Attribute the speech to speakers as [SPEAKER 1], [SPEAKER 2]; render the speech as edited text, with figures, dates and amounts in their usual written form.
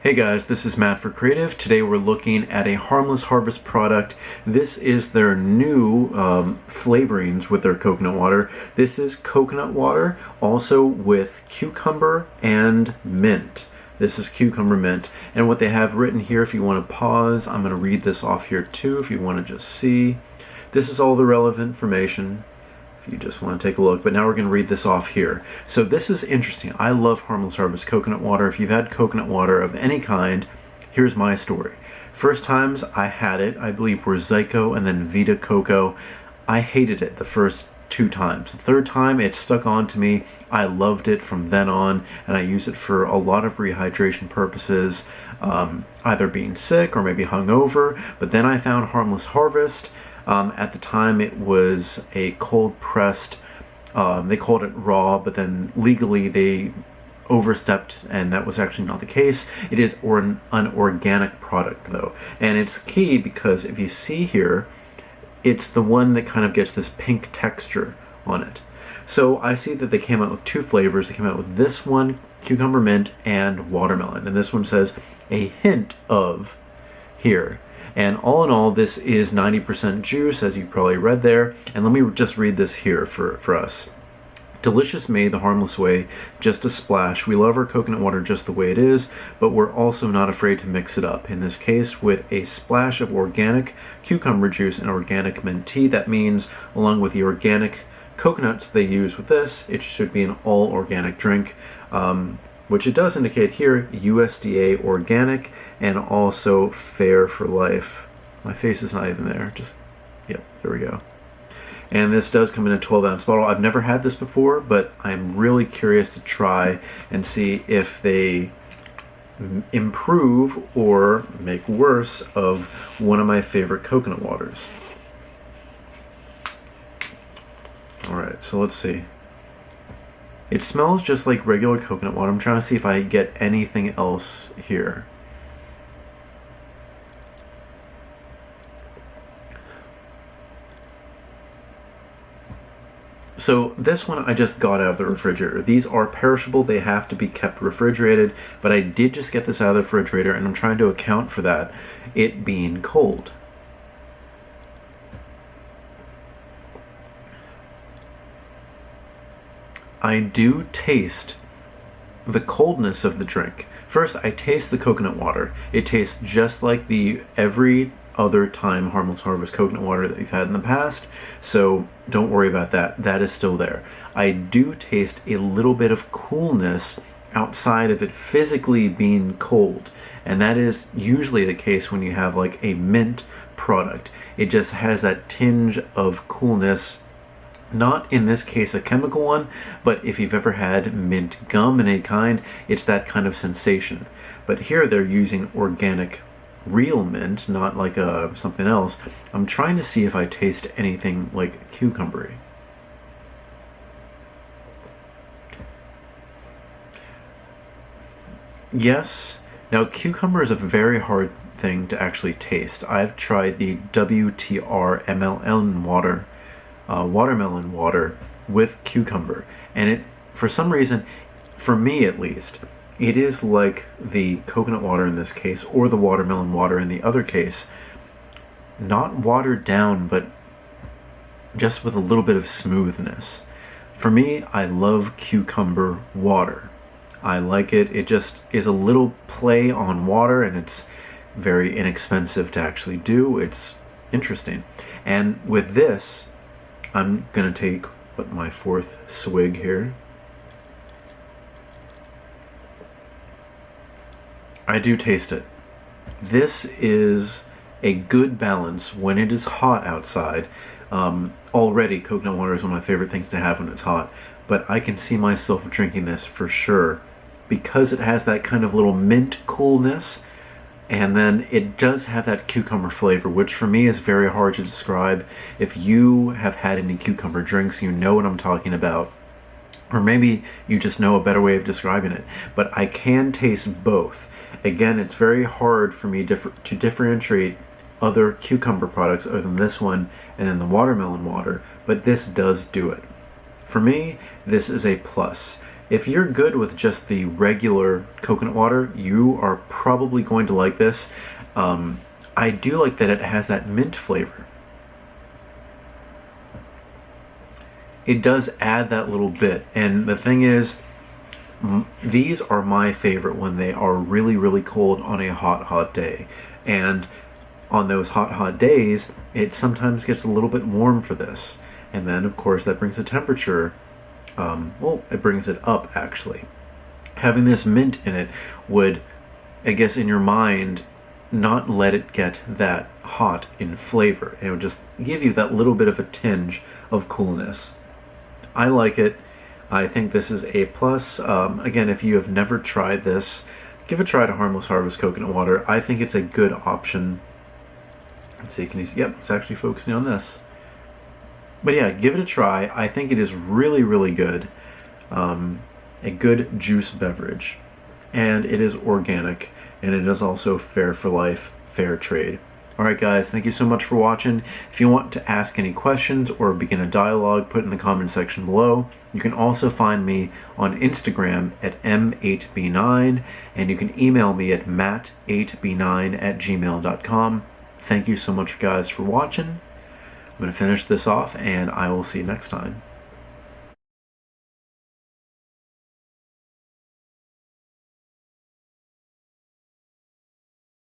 [SPEAKER 1] Hey guys, this is Matt for Creative. Today we're looking at a Harmless Harvest product. This is their new flavorings with their coconut water. This is coconut water, also with cucumber and mint. This is cucumber mint. And what they have written here, if you want to pause, I'm going to read this off here too, if you want to just see. This is all the relevant information, if you just want to take a look, but now we're going to read this off here. So this is interesting. I love Harmless Harvest coconut water. If you've had coconut water of any kind, here's my story. First times I had it, I believe, were Zyko and then Vita Coco. I hated it the first 2 times. The third time it stuck on to me. I loved it from then on, and I use it for a lot of rehydration purposes, either being sick or maybe hungover. But then I found Harmless Harvest. At the time it was a cold pressed, they called it raw, but then legally they overstepped and that was actually not the case. It is an organic product though, and it's key because if you see here, it's the one that kind of gets this pink texture on it. So I see that they came out with 2 flavors. They came out with this one, cucumber mint and watermelon, and this one says a hint of here. And all in all, this is 90% juice, as you probably read there. And let me just read this here for us. Delicious made the harmless way, just a splash. We love our coconut water just the way it is, but we're also not afraid to mix it up. In this case, with a splash of organic cucumber juice and organic mint tea. That means, along with the organic coconuts they use with this, it should be an all organic drink, which it does indicate here, USDA organic, and also fair for life. My face is not even there, yep, there we go. And this does come in a 12-ounce bottle. I've never had this before, but I'm really curious to try and see if they improve or make worse of one of my favorite coconut waters. Alright, so let's see. It smells just like regular coconut water. I'm trying to see if I get anything else here. So this one I just got out of the refrigerator. These are perishable. They have to be kept refrigerated, but I did just get this out of the refrigerator, and I'm trying to account for that, it being cold. I do taste the coldness of the drink. First, I taste the coconut water. It tastes just like the every other time Harmless Harvest coconut water that we've had in the past, so don't worry about that. That is still there. I do taste a little bit of coolness outside of it physically being cold, and that is usually the case when you have like a mint product. It just has that tinge of coolness. Not in this case a chemical one, but if you've ever had mint gum in any kind, it's that kind of sensation. But here they're using organic real mint, not like something else. I'm trying to see if I taste anything like cucumbery. Yes. Now cucumber is a very hard thing to actually taste. I've tried the WTR MLN water, watermelon water with cucumber, and it, for some reason, for me at least, it is like the coconut water in this case, or the watermelon water in the other case, not watered down, but just with a little bit of smoothness. For me, I love cucumber water. I like it. It just is a little play on water, and it's very inexpensive to actually do. It's interesting. And with this, I'm gonna take my 4th swig here. I do taste it. This is a good balance when it is hot outside. Already coconut water is one of my favorite things to have when it's hot, but I can see myself drinking this for sure because it has that kind of little mint coolness, and then it does have that cucumber flavor, which for me is very hard to describe. If you have had any cucumber drinks, you know what I'm talking about. Or maybe you just know a better way of describing it. But I can taste both. Again, it's very hard for me to differentiate other cucumber products other than this one and then the watermelon water, but this does do it. For me, this is a plus. if you're good with just the regular coconut water, you are probably going to like this. I do like that it has that mint flavor. It does add that little bit, and the thing is, these are my favorite when they are really, really cold on a hot day. And on those hot days, it sometimes gets a little bit warm for this. And then, of course, that brings the temperature, well, it brings it up, actually. Having this mint in it would, I guess, in your mind, not let it get that hot in flavor. It would just give you that little bit of a tinge of coolness. I like it. I think this is A+. Again, if you have never tried this, give a try to Harmless Harvest Coconut Water. I think it's a good option. Let's see, can you see? Yep, it's actually focusing on this. But yeah, give it a try. I think it is really, really good. A good juice beverage. And it is organic, and it is also fair for life, fair trade. Alright guys, thank you so much for watching. If you want to ask any questions or begin a dialogue, put it in the comment section below. You can also find me on Instagram at m8b9, and you can email me at matt8b9@gmail.com. Thank you so much guys for watching. I'm going to finish this off, and I will see you next time.